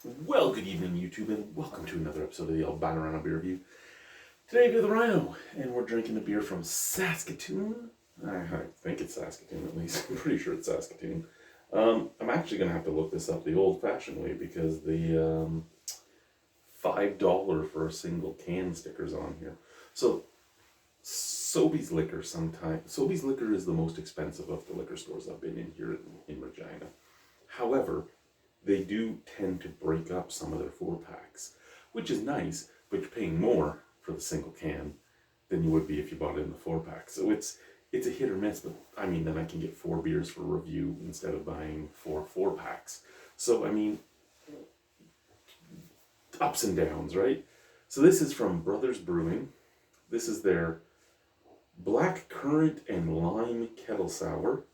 Well, good evening, YouTube, and welcome to another episode of the Albino Rhino Beer Review. Today we have the Rhino, and we're drinking a beer from Saskatoon. I think it's Saskatoon, at least. I'm pretty sure it's Saskatoon. I'm actually going to have to look this up the old-fashioned way because the $5 for a single can stickers on here. So, Sobeys Liquor Sobeys Liquor is the most expensive of the liquor stores I've been in here in Regina. However, they do tend to break up some of their 4-packs, which is nice, but you're paying more for the single can than you would be if you bought it in the 4-pack. So it's a hit or miss, but I mean, then I can get 4 beers for review instead of buying 4-packs. So, I mean, ups and downs, right? So this is from Brothers Brewing. This is their Black Currant and Lime Kettle Sour.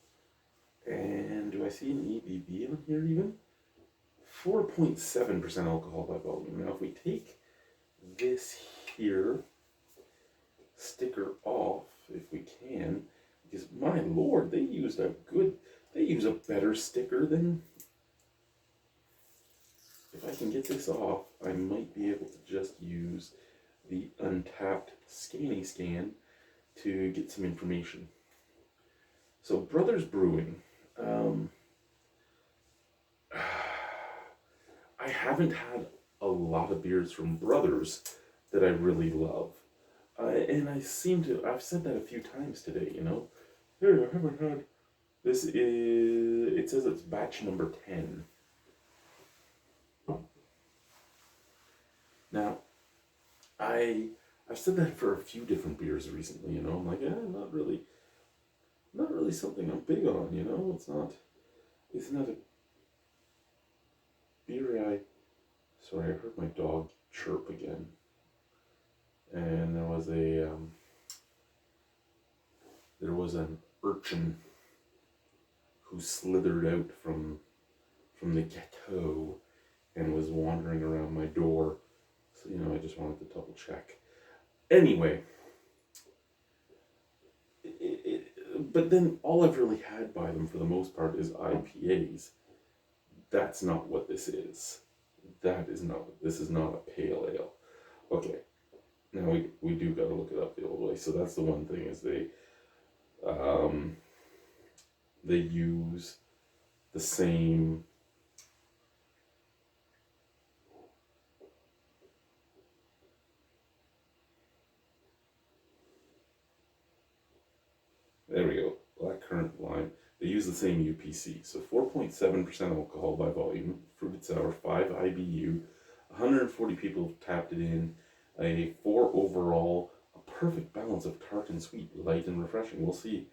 And do I see an ABV on here even? 4.7% alcohol by volume. Now, if we take this here sticker off, if we can, because my lord, they use a better sticker than. If I can get this off, I might be able to just use the Untapped Scanny Scan to get some information. So, Brothers Brewing. I haven't had a lot of beers from Brothers that I really love. And I've said that a few times today, you know. Hey, I haven't had, it says it's batch number 10. Now, I've said that for a few different beers recently, you know. I'm like, not really something I'm big on, you know. It's not a beer sorry, I heard my dog chirp again. And there was an urchin who slithered out from the ghetto and was wandering around my door. So, you know, I just wanted to double check. Anyway, but then all I've really had by them for the most part is IPAs. That's not what this is. This is not a pale ale. Okay, now we do got to look it up the old way. So that's the one thing is they use the same. There we go. Black Currant Lime. They use the same UPC. So 4.7% alcohol by volume. Fruited sour, 5 IBU. 140 people have tapped it in. A 4 overall. A perfect balance of tart and sweet, light and refreshing. We'll see.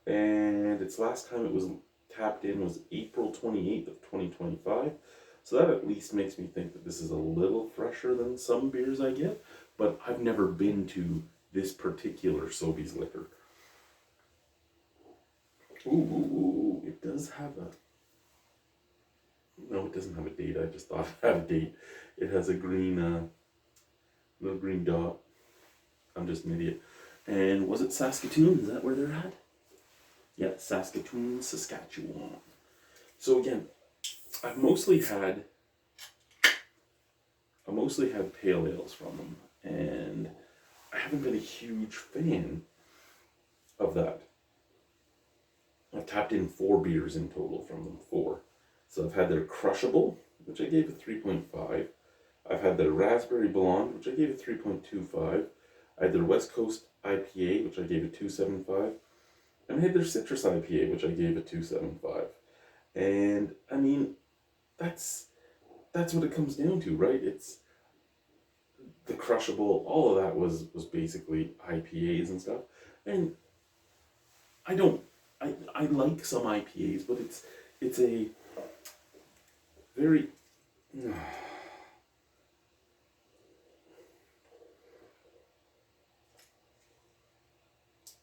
And its last time it was tapped in was April 28th of 2025. So that at least makes me think that this is a little fresher than some beers I get. But I've never been to this particular Sobeys Liquor. Ooh, it does have a... No, it doesn't have a date. I just thought it had a date. It has a green, little green dot. I'm just an idiot. And was it Saskatoon? Is that where they're at? Yeah, Saskatoon, Saskatchewan. So again, I've mostly had pale ales from them, and I haven't been a huge fan of that. I've tapped in 4 beers in total from them, 4. So I've had their Crushable, which I gave a 3.5. I've had their Raspberry Blonde, which I gave a 3.25. I had their West Coast IPA, which I gave a 2.75. And I had their Citrus IPA, which I gave a 2.75. And, I mean, that's what it comes down to, right? It's the Crushable, all of that was basically IPAs and stuff. And I like some IPAs, but it's a very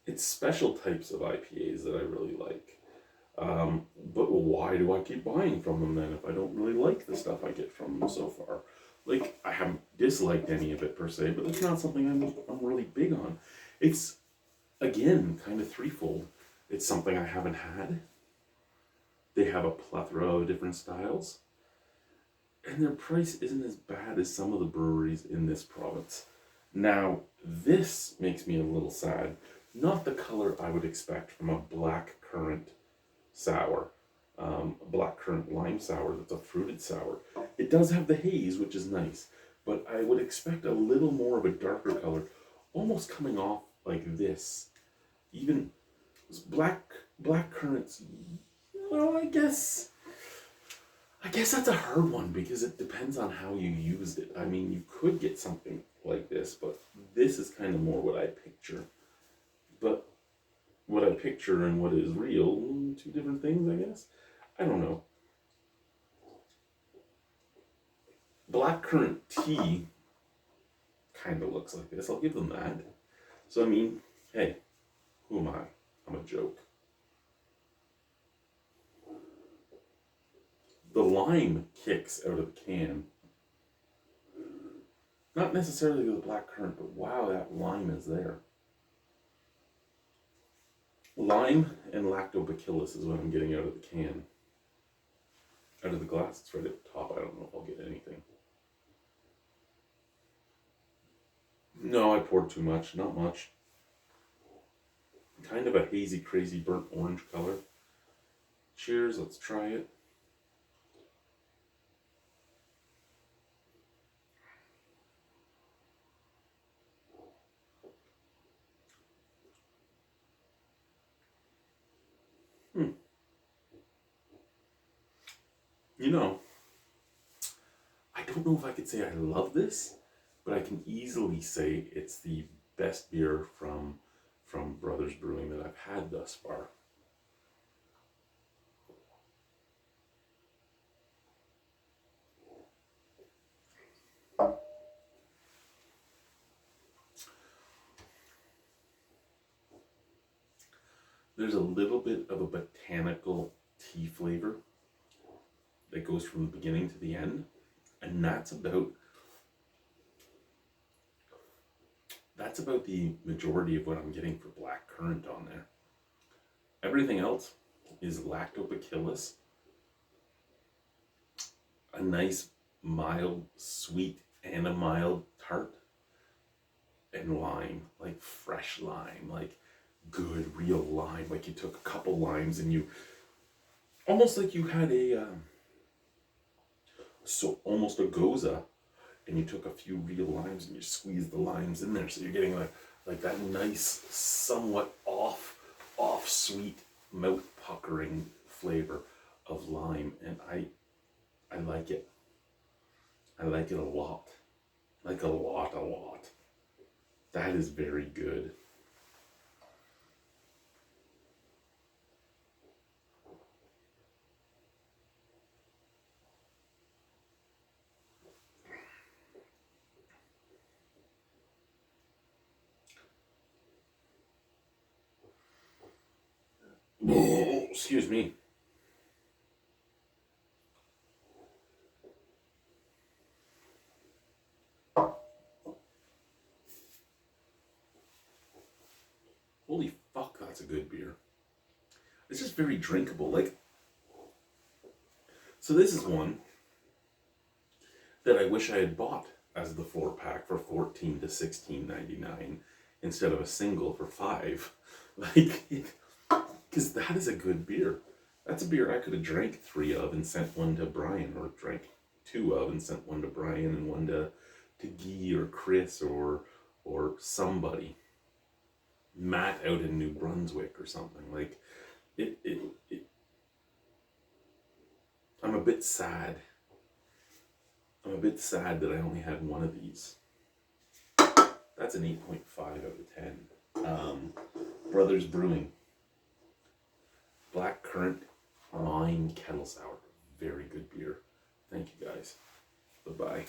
it's special types of IPAs that I really like. But why do I keep buying from them then if I don't really like the stuff I get from them so far? Like, I haven't disliked any of it per se, but it's not something I'm really big on. It's, again, kind of threefold. It's something I haven't had. They have a plethora of different styles. and their price isn't as bad as some of the breweries in this province. Now, this makes me a little sad. Not the color I would expect from a black currant sour, a black currant lime sour that's a fruited sour. It does have the haze, which is nice, but I would expect a little more of a darker color, almost coming off like this. Even black currants. Well, I guess that's a hard one because it depends on how you used it. I mean, you could get something like this, but this is kind of more what I picture. But what I picture and what is real, two different things, I guess. I don't know. Black currant tea kind of looks like this. I'll give them that. So, I mean, hey, who am I? I'm a joke. The lime kicks out of the can. Not necessarily the black currant, but wow, that lime is there. Lime and lactobacillus is what I'm getting out of the can. Out of the glass, it's right at the top. I don't know if I'll get anything. No, I poured too much. Not much. Kind of a hazy, crazy, burnt orange color. Cheers, let's try it. You know, I don't know if I could say I love this, but I can easily say it's the best beer from Brothers Brewing that I've had thus far. There's a little bit of a botanical tea flavor that goes from the beginning to the end, and that's about the majority of what I'm getting for black currant on there. Everything else is lactobacillus, a nice mild sweet and a mild tart, and lime, like fresh lime, like good real lime, like you took a couple limes and you almost like you had a so almost a goza, and you took a few real limes and you squeezed the limes in there, so you're getting like that nice, somewhat off sweet, mouth puckering flavor of lime, and I like it. I like it a lot, like a lot. That is very good. Oh, excuse me. Holy fuck, that's a good beer. It's just very drinkable. Like, so this is one that I wish I had bought as the 4-pack for $14 to $16.99 instead of a single for $5. Like, because that is a good beer. That's a beer I could have drank 3 of and sent one to Brian, or drank 2 of and sent one to Brian and one to Guy or Chris or somebody. Matt out in New Brunswick or something. Like, it I'm a bit sad. I'm a bit sad that I only had one of these. That's an 8.5 out of 10. Brothers Brewing. Black currant lime kettle sour. Very good beer. Thank you guys. Bye-bye.